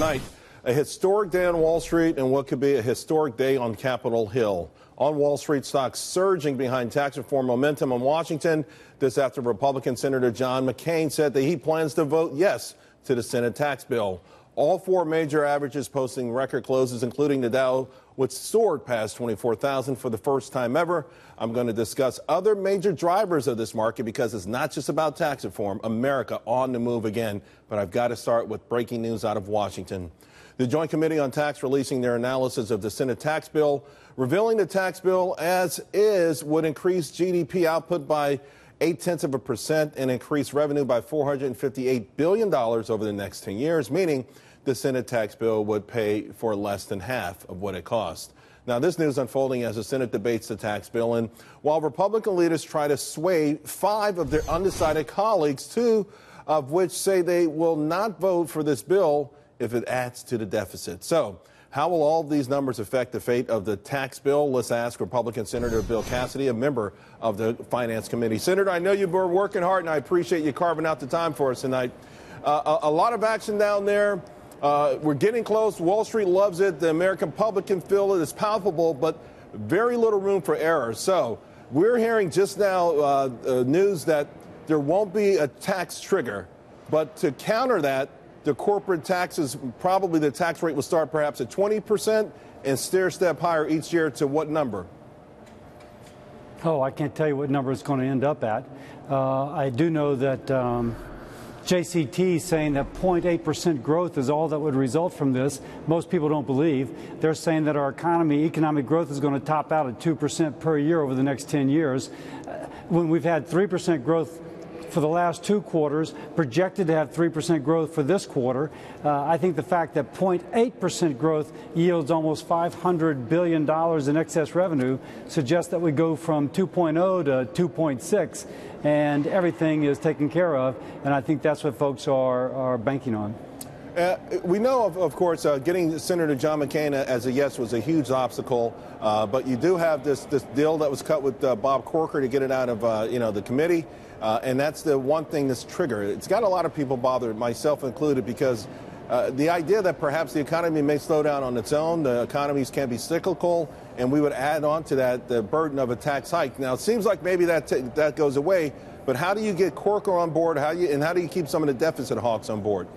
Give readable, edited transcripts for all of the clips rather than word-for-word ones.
tonight. A historic day on Wall Street and what could be a historic day on Capitol Hill. On Wall Street, stocks surging behind tax reform momentum in Washington. This after Republican Senator John McCain said that he plans to vote yes to the Senate tax bill. All four major averages posting record closes, including the Dow, which soared past 24,000 for the first time ever. I'm going to discuss other major drivers of this market because it's not just about tax reform. America on the move again. But I've got to start with breaking news out of Washington. The Joint Committee on Tax releasing their analysis of the Senate tax bill, revealing the tax bill as is would increase GDP output by 0.8% and increase revenue by $458 billion over the next 10 years, meaning the Senate tax bill would pay for less than half of what it cost. Now, this news unfolding as the Senate debates the tax bill, and while Republican leaders try to sway 5 of their undecided colleagues, 2 of which say they will not vote for this bill if it adds to the deficit. So, how will all of these numbers affect the fate of the tax bill? Let's ask Republican Senator Bill Cassidy, a member of the Finance Committee. Senator, I know you've been working hard, and I appreciate you carving out the time for us tonight. A lot of action down there. We're getting close. Wall Street loves it. The American public can feel it. It's palpable, but very little room for error. So we're hearing just now news that there won't be a tax trigger. But to counter that, the corporate taxes, probably the tax rate will start perhaps at 20% and stair-step higher each year to what number? Oh, I can't tell you what number it's going to end up at. I do know that JCT saying that 0.8% growth is all that would result from this. Most people don't believe. They're saying that our economic growth is going to top out at 2% per year over the next 10 years. When we've had 3% growth for the last 2 quarters, projected to have 3% growth for this quarter, I think the fact that 0.8% growth yields almost $500 billion in excess revenue suggests that we go from 2.0 to 2.6, and everything is taken care of, and I think that's what folks are banking on. We know, of course, getting Senator John McCain as a yes was a huge obstacle, but you do have this deal that was cut with Bob Corker to get it out of the committee. And that's the one thing that's triggered. It's got a lot of people bothered, myself included, because the idea that perhaps the economy may slow down on its own, the economies can be cyclical, and we would add on to that the burden of a tax hike. Now, it seems like maybe that goes away, but how do you get Corker on board? How do you keep some of the deficit hawks on board?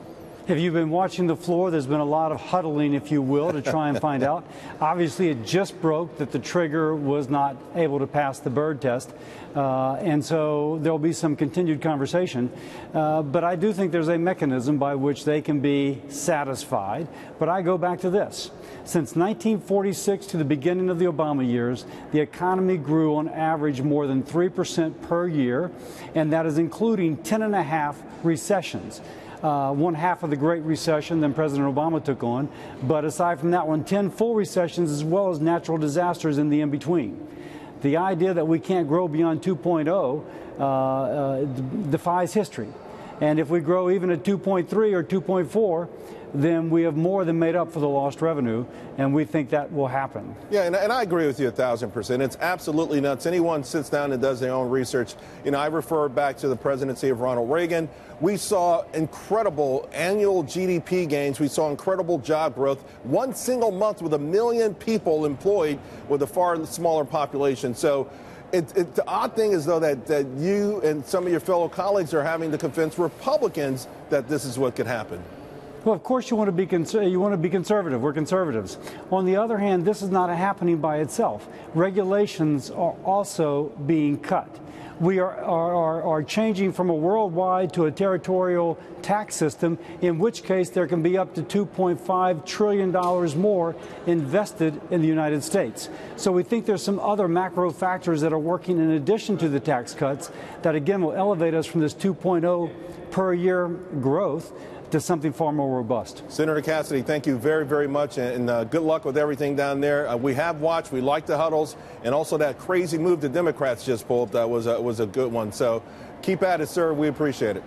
If you've been watching the floor, there's been a lot of huddling, if you will, to try and find out. Obviously, it just broke that the trigger was not able to pass the Byrd test, and so there'll be some continued conversation. But I do think there's a mechanism by which they can be satisfied. But I go back to this. Since 1946 to the beginning of the Obama years, the economy grew on average more than 3% per year, and that is including 10.5 recessions. One half of the Great Recession than President Obama took on. But aside from that one, 10 full recessions as well as natural disasters in the in-between. The idea that we can't grow beyond 2.0 defies history. And if we grow even at 2.3 or 2.4, then we have more than made up for the lost revenue, and we think that will happen. Yeah, and I agree with you 1,000%. It's absolutely nuts. Anyone sits down and does their own research. I refer back to the presidency of Ronald Reagan. We saw incredible annual GDP gains. We saw incredible job growth. One single month with 1 million people employed with a far smaller population. So the odd thing is, though, that you and some of your fellow colleagues are having to convince Republicans that this is what could happen. Well, of course you want to be conservative. We're conservatives. On the other hand, this is not happening by itself. Regulations are also being cut. We are changing from a worldwide to a territorial tax system, in which case there can be up to $2.5 trillion more invested in the United States. So we think there's some other macro factors that are working in addition to the tax cuts that, again, will elevate us from this 2.0 per year growth to something far more robust. Senator Cassidy, thank you very, very much, and good luck with everything down there. We have watched, we like the huddles, and also that crazy move the Democrats just pulled was a good one. So keep at it, sir. We appreciate it.